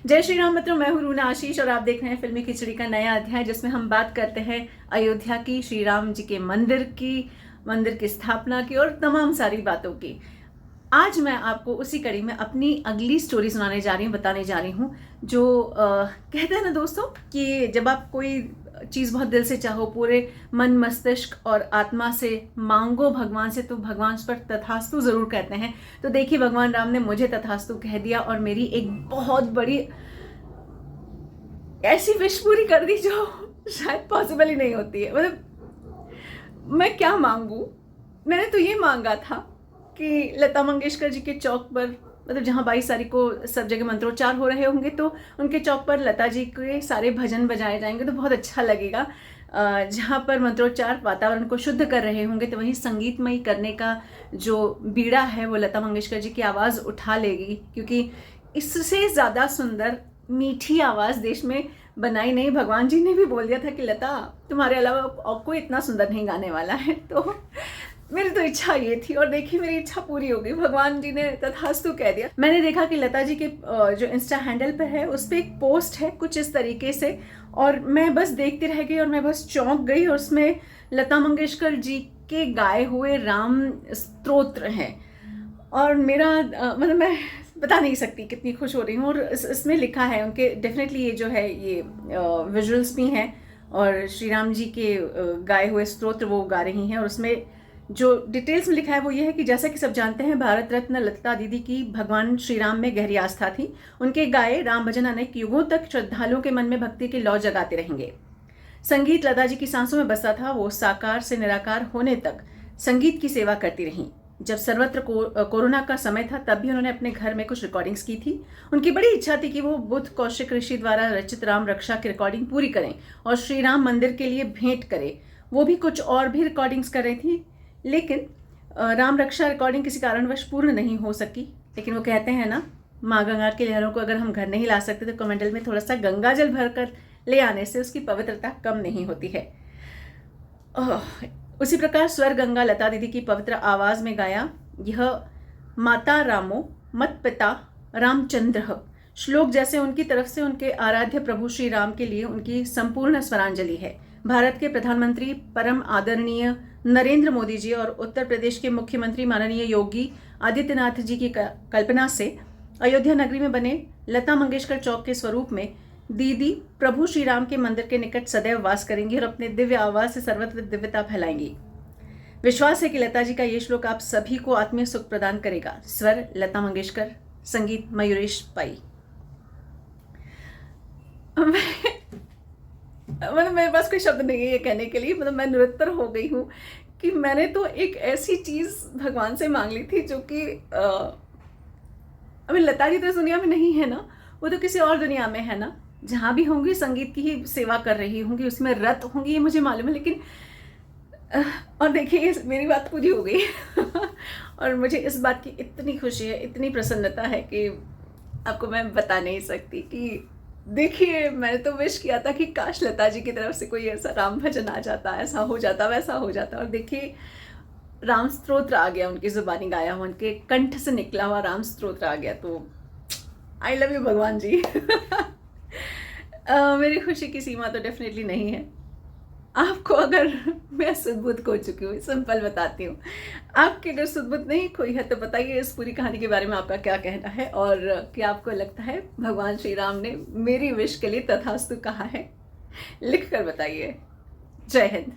जय श्री राम मित्रों, मैं हूं रूना आशीष और आप देख रहे हैं फिल्मी खिचड़ी का नया अध्याय, जिसमें हम बात करते हैं अयोध्या की, श्री राम जी के मंदिर की स्थापना की और तमाम सारी बातों की। आज मैं आपको उसी कड़ी में अपनी अगली स्टोरी सुनाने जा रही हूँ, बताने जा रही हूँ। जो कहते हैं ना दोस्तों कि जब आप कोई चीज़ बहुत दिल से चाहो, पूरे मन मस्तिष्क और आत्मा से मांगो भगवान से, तो भगवान उस पर तथास्तु जरूर कहते हैं। तो देखिए, भगवान राम ने मुझे तथास्तु कह दिया और मेरी एक बहुत बड़ी ऐसी विश पूरी कर दी जो शायद पॉसिबल ही नहीं होती है। मतलब मैं क्या मांगू, मैंने तो ये मांगा था कि लता मंगेशकर जी के चौक पर, मतलब जहाँ 22 तारीख को सब जगह मंत्रोच्चार हो रहे होंगे, तो उनके चौक पर लता जी के सारे भजन बजाए जाएंगे तो बहुत अच्छा लगेगा। जहाँ पर मंत्रोच्चार वातावरण को शुद्ध कर रहे होंगे, तो वहीं संगीतमयी करने का जो बीड़ा है वो लता मंगेशकर जी की आवाज़ उठा लेगी, क्योंकि इससे ज़्यादा सुंदर मीठी आवाज़ देश में बनाई नहीं। भगवान जी ने भी बोल दिया था कि लता, तुम्हारे अलावा और कोई इतना सुंदर नहीं गाने वाला है। तो मेरी तो इच्छा ये थी और देखिए मेरी इच्छा पूरी हो गई, भगवान जी ने तथास्तु कह दिया। मैंने देखा कि लता जी के जो इंस्टा हैंडल पर है उस पर एक पोस्ट है कुछ इस तरीके से, और मैं बस देखती रह गई और मैं बस चौंक गई। और उसमें लता मंगेशकर जी के गाए हुए राम स्तोत्र हैं और मेरा मतलब मैं बता नहीं सकती कितनी खुश हो रही हूँ। और इसमें लिखा है उनके, डेफिनेटली ये जो है ये विजुअल्स भी हैं और श्री राम जी के गाए हुए स्तोत्र वो गा रही हैं। और उसमें जो डिटेल्स में लिखा है वो ये है कि जैसा कि सब जानते हैं, भारत रत्न लता दीदी की भगवान श्री राम में गहरी आस्था थी। उनके गाए राम भजन अनेक युगों तक श्रद्धालुओं के मन में भक्ति की लौ जगाते रहेंगे। संगीत लता जी की सांसों में बसा था, वो साकार से निराकार होने तक संगीत की सेवा करती रहीं। जब सर्वत्र कोरोना का समय था, तब भी उन्होंने अपने घर में कुछ रिकॉर्डिंग्स की थी। उनकी बड़ी इच्छा थी कि वो बुद्ध कौशिक ऋषि द्वारा रचित राम रक्षा की रिकॉर्डिंग पूरी करें और श्री राम मंदिर के लिए भेंट करें। वो भी कुछ और भी रिकॉर्डिंग्स कर रही थी, लेकिन राम रक्षा रिकॉर्डिंग किसी कारणवश पूर्ण नहीं हो सकी। लेकिन वो कहते हैं ना, माँ गंगा की लहरों को अगर हम घर नहीं ला सकते तो कमंडल में थोड़ा सा गंगा जल भर कर ले आने से उसकी पवित्रता कम नहीं होती है। उसी प्रकार स्वर गंगा लता दीदी की पवित्र आवाज में गाया यह माता रामो मत पिता रामचंद्र श्लोक जैसे उनकी तरफ से उनके आराध्य प्रभु श्री राम के लिए उनकी संपूर्ण स्वरांजलि है। भारत के प्रधानमंत्री परम आदरणीय नरेंद्र मोदी जी और उत्तर प्रदेश के मुख्यमंत्री माननीय योगी आदित्यनाथ जी की कल्पना से अयोध्या नगरी में बने लता मंगेशकर चौक के स्वरूप में दीदी प्रभु श्री राम के मंदिर के निकट सदैव वास करेंगी और अपने दिव्य आवाज से सर्वत्र दिव्यता फैलाएंगी। विश्वास है कि लता जी का ये श्लोक आप सभी को आत्मीय सुख प्रदान करेगा। स्वर लता मंगेशकर, संगीत मयूरेश पाई। मतलब मेरे पास कोई शब्द नहीं है ये कहने के लिए। मतलब मैं निरुत्तर हो गई हूँ कि मैंने तो एक ऐसी चीज भगवान से मांग ली थी जो कि अभी लता जी तो इस दुनिया में नहीं है ना, वो तो किसी और दुनिया में है ना, जहाँ भी होंगी संगीत की ही सेवा कर रही होंगी, उसमें रत होंगी, ये मुझे मालूम है। लेकिन और देखिए मेरी बात पूरी हो गई और मुझे इस बात की इतनी खुशी है, इतनी प्रसन्नता है कि आपको मैं बता नहीं सकती। कि देखिए, मैंने तो विश किया था कि काश लता जी की तरफ से कोई ऐसा राम भजन आ जाता, ऐसा हो जाता, वैसा हो जाता। और देखिए राम स्तोत्र आ गया, उनकी जुबानी गाया हुआ, उनके कंठ से निकला हुआ राम स्तोत्र आ गया। तो आई लव यू भगवान जी। मेरी खुशी की सीमा तो डेफिनेटली नहीं है। आपको अगर मैं सुध-बुध खो चुकी हूँ, सिंपल बताती हूँ, आपकी अगर सुध-बुध नहीं खोई है तो बताइए इस पूरी कहानी के बारे में आपका क्या कहना है, और क्या आपको लगता है भगवान श्री राम ने मेरी विश के लिए तथास्तु कहा है? लिख कर बताइए। जय हिंद।